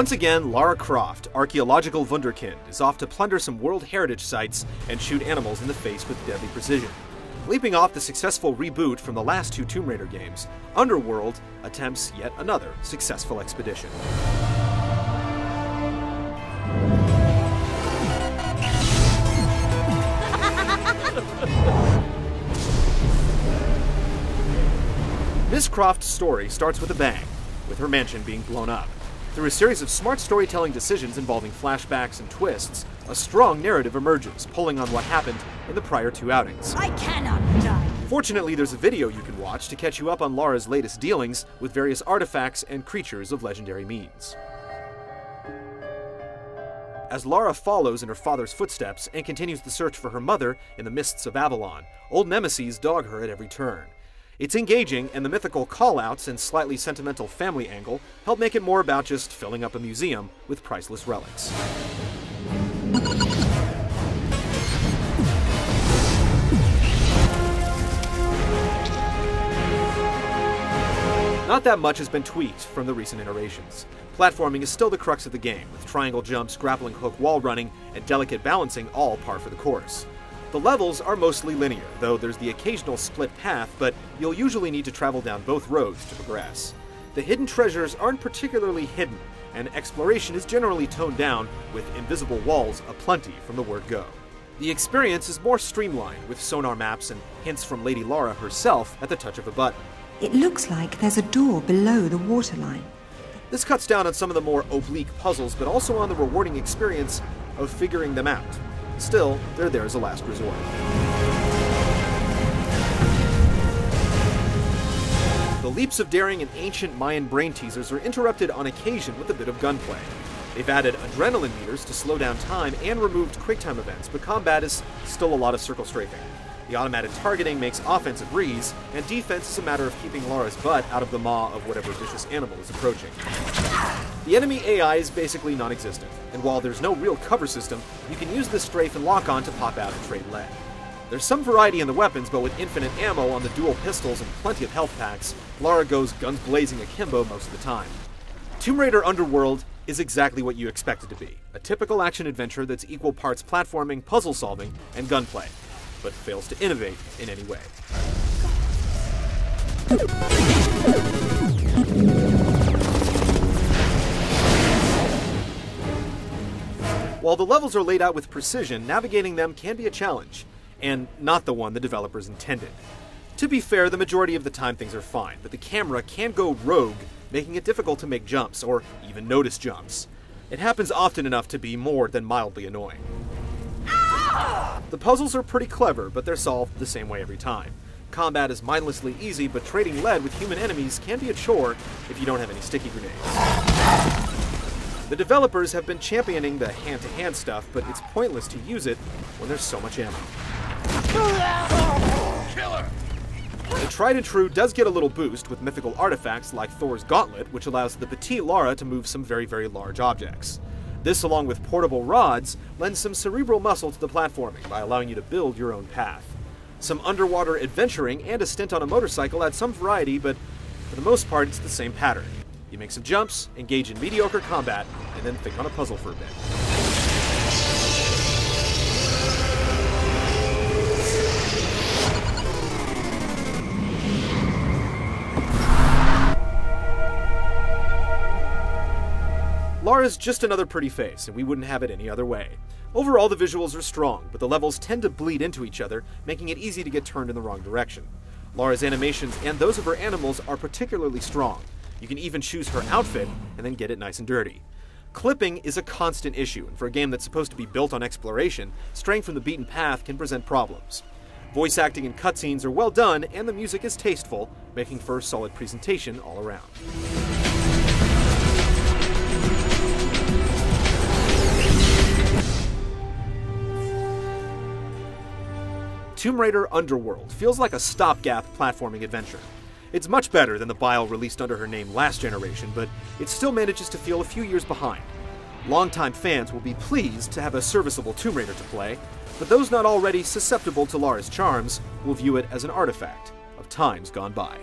Once again, Lara Croft, archaeological wunderkind, is off to plunder some World Heritage sites and shoot animals in the face with deadly precision. Leaping off the successful reboot from the last two Tomb Raider games, Underworld attempts yet another successful expedition. Miss Croft's story starts with a bang, with her mansion being blown up. Through a series of smart storytelling decisions involving flashbacks and twists, a strong narrative emerges, pulling on what happened in the prior two outings. I cannot die. Fortunately, there's a video you can watch to catch you up on Lara's latest dealings with various artifacts and creatures of legendary means. As Lara follows in her father's footsteps and continues the search for her mother in the mists of Avalon, old nemeses dog her at every turn. It's engaging, and the mythical call-outs and slightly sentimental family angle help make it more about just filling up a museum with priceless relics. Not that much has been tweaked from the recent iterations. Platforming is still the crux of the game, with triangle jumps, grappling hook wall running, and delicate balancing all par for the course. The levels are mostly linear, though there's the occasional split path, but you'll usually need to travel down both roads to progress. The hidden treasures aren't particularly hidden, and exploration is generally toned down, with invisible walls aplenty from the word go. The experience is more streamlined, with sonar maps and hints from Lady Lara herself at the touch of a button. It looks like there's a door below the waterline. This cuts down on some of the more oblique puzzles, but also on the rewarding experience of figuring them out. Still, they're there as a last resort. The leaps of daring and ancient Mayan brain teasers are interrupted on occasion with a bit of gunplay. They've added adrenaline meters to slow down time and removed QuickTime events, but combat is still a lot of circle strafing. The automated targeting makes offense a breeze, and defense is a matter of keeping Lara's butt out of the maw of whatever vicious animal is approaching. The enemy AI is basically non-existent, and while there's no real cover system, you can use this strafe and lock-on to pop out and trade lead. There's some variety in the weapons, but with infinite ammo on the dual pistols and plenty of health packs, Lara goes guns blazing akimbo most of the time. Tomb Raider Underworld is exactly what you expect it to be, a typical action-adventure that's equal parts platforming, puzzle-solving, and gunplay, but fails to innovate in any way. While the levels are laid out with precision, navigating them can be a challenge, and not the one the developers intended. To be fair, the majority of the time things are fine, but the camera can go rogue, making it difficult to make jumps, or even notice jumps. It happens often enough to be more than mildly annoying. The puzzles are pretty clever, but they're solved the same way every time. Combat is mindlessly easy, but trading lead with human enemies can be a chore if you don't have any sticky grenades. The developers have been championing the hand-to-hand stuff, but it's pointless to use it when there's so much ammo. Killer! The tried and true does get a little boost with mythical artifacts like Thor's Gauntlet, which allows the petite Lara to move some very, very large objects. This, along with portable rods, lends some cerebral muscle to the platforming by allowing you to build your own path. Some underwater adventuring and a stint on a motorcycle add some variety, but for the most part it's the same pattern. You make some jumps, engage in mediocre combat, and then think on a puzzle for a bit. Lara's just another pretty face, and we wouldn't have it any other way. Overall, the visuals are strong, but the levels tend to bleed into each other, making it easy to get turned in the wrong direction. Lara's animations and those of her animals are particularly strong. You can even choose her outfit and then get it nice and dirty. Clipping is a constant issue, and for a game that's supposed to be built on exploration, straying from the beaten path can present problems. Voice acting and cutscenes are well done, and the music is tasteful, making for a solid presentation all around. Tomb Raider Underworld feels like a stopgap platforming adventure. It's much better than the Bile released under her name last generation, but it still manages to feel a few years behind. Longtime fans will be pleased to have a serviceable Tomb Raider to play, but those not already susceptible to Lara's charms will view it as an artifact of times gone by.